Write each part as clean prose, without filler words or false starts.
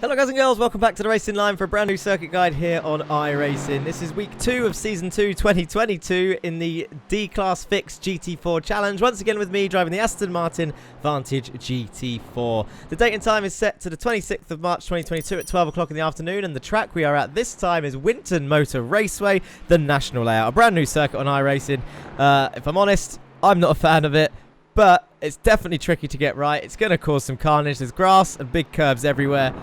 Hello guys and girls, welcome back to the Racing Line for a brand new circuit guide here on iRacing. This is week 2 of season 2 2022 in the D-Class Fixed GT4 challenge. Once again with me driving the Aston Martin Vantage GT4. The date and time is set to the 26th of March 2022 at 12 o'clock in the afternoon, and the track we are at this time is Winton Motor Raceway, the national layout. A brand new circuit on iRacing. If I'm honest, I'm not a fan of it, but it's definitely tricky to get right. It's going to cause some carnage. There's grass and big curves everywhere.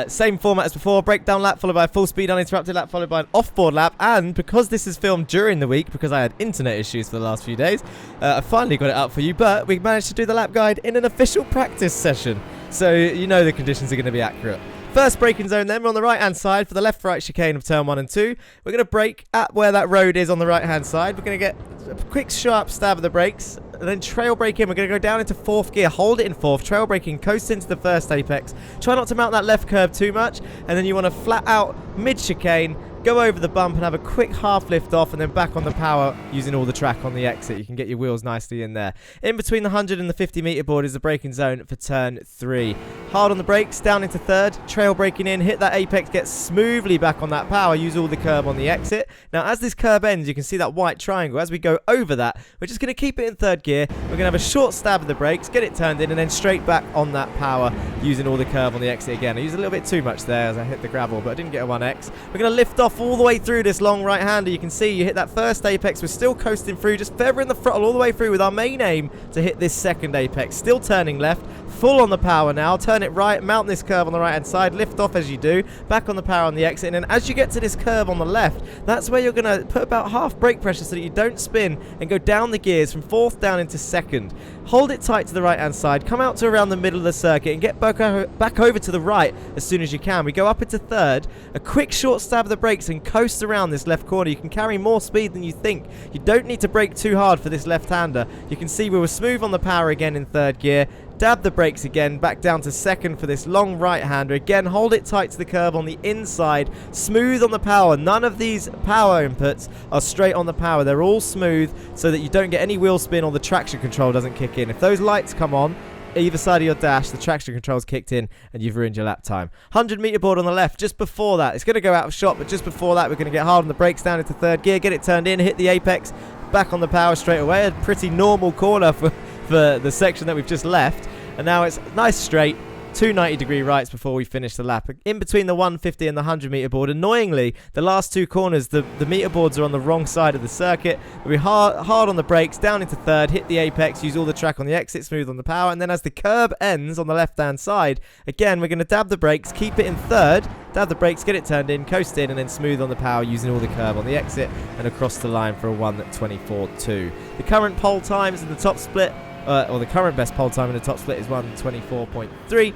Same format as before. Breakdown lap followed by a full speed uninterrupted lap followed by an offboard lap. And because this is filmed during the week, because I had internet issues for the last few days, I finally got it up for you. But we managed to do the lap guide in an official practice session. So you know the conditions are going to be accurate. First braking zone then, we're on the right hand side for the left right chicane of turn 1 and 2. We're going to brake at where that road is on the right hand side. We're going to get a quick sharp stab of the brakes and then trail brake in. We're going to go down into 4th gear, hold it in 4th, trail braking, coast into the first apex. Try not to mount that left curb too much, and then you want to flat out mid chicane, go over the bump and have a quick half lift off and then back on the power using all the track on the exit. You can get your wheels nicely in there. In between the 100 and the 50 metre board is the braking zone for turn 3. Hard on the brakes, down into 3rd, trail braking in, hit that apex, get smoothly back on that power, use all the curb on the exit. Now as this curb ends, you can see that white triangle. As we go over that, we're just going to keep it in 3rd gear. We're going to have a short stab of the brakes, get it turned in and then straight back on that power using all the curb on the exit again. I used a little bit too much there as I hit the gravel, but I didn't get a 1x. We're going to lift off all the way through this long right hander. You can see you hit that first apex, we're still coasting through, just feathering the throttle all the way through with our main aim to hit this second apex. Still turning left, full on the power now, turn it right, mount this curve on the right hand side, lift off as you do, back on the power on the exit, and then as you get to this curve on the left, that's where you're going to put about half brake pressure so that you don't spin and go down the gears from 4th down into 2nd. Hold it tight to the right hand side, come out to around the middle of the circuit and get back over to the right as soon as you can. We go up into 3rd, a quick short stab of the brakes and coast around this left corner. You can carry more speed than you think. You don't need to brake too hard for this left-hander. You can see we were smooth on the power again in 3rd gear. Dab the brakes again, back down to 2nd for this long right-hander. Again, hold it tight to the curb on the inside, smooth on the power. None of these power inputs are straight on the power. They're all smooth so that you don't get any wheel spin or the traction control doesn't kick in. If those lights come on, either side of your dash, the traction control's kicked in and you've ruined your lap time. 100 metre board on the left, just before that. It's going to go out of shot, but just before that, we're going to get hard on the brakes down into 3rd gear, get it turned in, hit the apex, back on the power straight away. A pretty normal corner for the section that we've just left. And now it's nice straight, 2 90-degree rights before we finish the lap. In between the 150 and the 100 metre board, annoyingly, the last 2 corners, the metre boards are on the wrong side of the circuit. We're hard on the brakes, down into 3rd, hit the apex, use all the track on the exit, smooth on the power, and then as the curb ends on the left-hand side, again, we're going to dab the brakes, keep it in 3rd, dab the brakes, get it turned in, coast in, and then smooth on the power using all the curb on the exit and across the line for a 1:24.2. The current pole times in the top split, or the current best pole time in the top split is 1:24.3.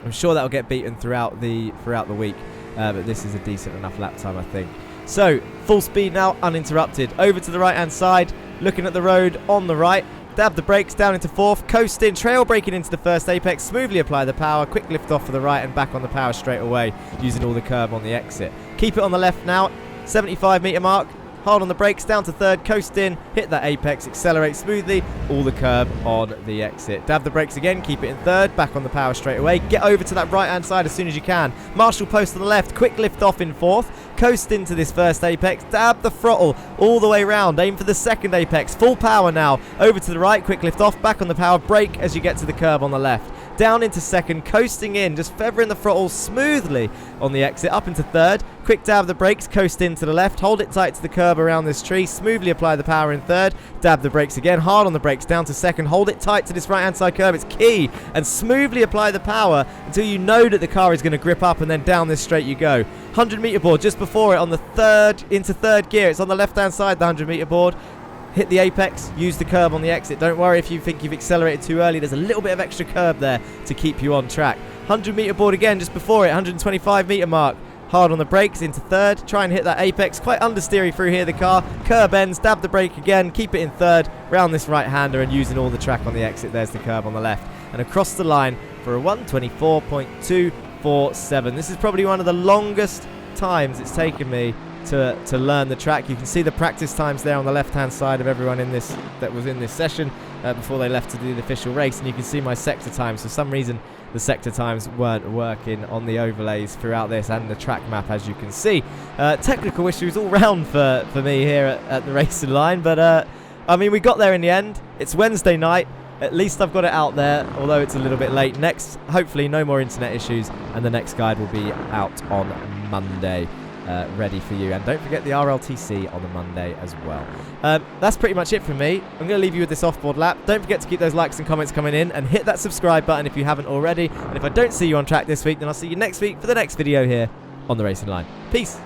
I'm sure that'll get beaten throughout the week, but this is a decent enough lap time, I think. So, full speed now, uninterrupted. Over to the right-hand side, looking at the road on the right. Dab the brakes down into 4th, coast in, trail braking into the first apex, smoothly apply the power, quick lift off for the right and back on the power straight away, using all the curb on the exit. Keep it on the left now, 75 metre mark. Hard on the brakes, down to 3rd, coast in, hit that apex, accelerate smoothly, all the curb on the exit. Dab the brakes again, keep it in 3rd, back on the power straight away. Get over to that right-hand side as soon as you can. Marshal post on the left, quick lift off in 4th, coast into this first apex, dab the throttle all the way round, aim for the 2nd apex, full power now. Over to the right, quick lift off, back on the power, brake as you get to the curb on the left. Down into 2nd, coasting in, just feathering the throttle smoothly on the exit, up into 3rd, quick dab the brakes, coast in to the left, hold it tight to the curb around this tree, smoothly apply the power in 3rd, dab the brakes again, hard on the brakes, down to 2nd, hold it tight to this right hand side curb, it's key, and smoothly apply the power until you know that the car is going to grip up, and then down this straight you go. 100 metre board just before it on the 3rd, into 3rd gear, it's on the left hand side, the 100 metre board. Hit the apex, use the curb on the exit. Don't worry if you think you've accelerated too early. There's a little bit of extra curb there to keep you on track. 100 metre board again just before it, 125 metre mark. Hard on the brakes into 3rd. Try and hit that apex. Quite understeery through here, the car. Curb ends, dab the brake again. Keep it in 3rd. Round this right-hander and using all the track on the exit. There's the curb on the left. And across the line for a 1:24.247. This is probably one of the longest times it's taken me to learn the track. You can see the practice times there on the left-hand side of everyone in this that was in this session before they left to do the official race, and you can see my sector times. For some reason, the sector times weren't working on the overlays throughout this and the track map, as you can see. Technical issues all round for me here at the racing line, but I mean, we got there in the end. It's Wednesday night. At least I've got it out there, although it's a little bit late. Next, hopefully no more internet issues, and the next guide will be out on Monday, ready for you. And don't forget the RLTC on the Monday as well. That's pretty much it from me. I'm going to leave you with this offboard lap. Don't forget to keep those likes and comments coming in, and hit that subscribe button if you haven't already. And if I don't see you on track this week, then I'll see you next week for the next video here on the Racing Line. Peace.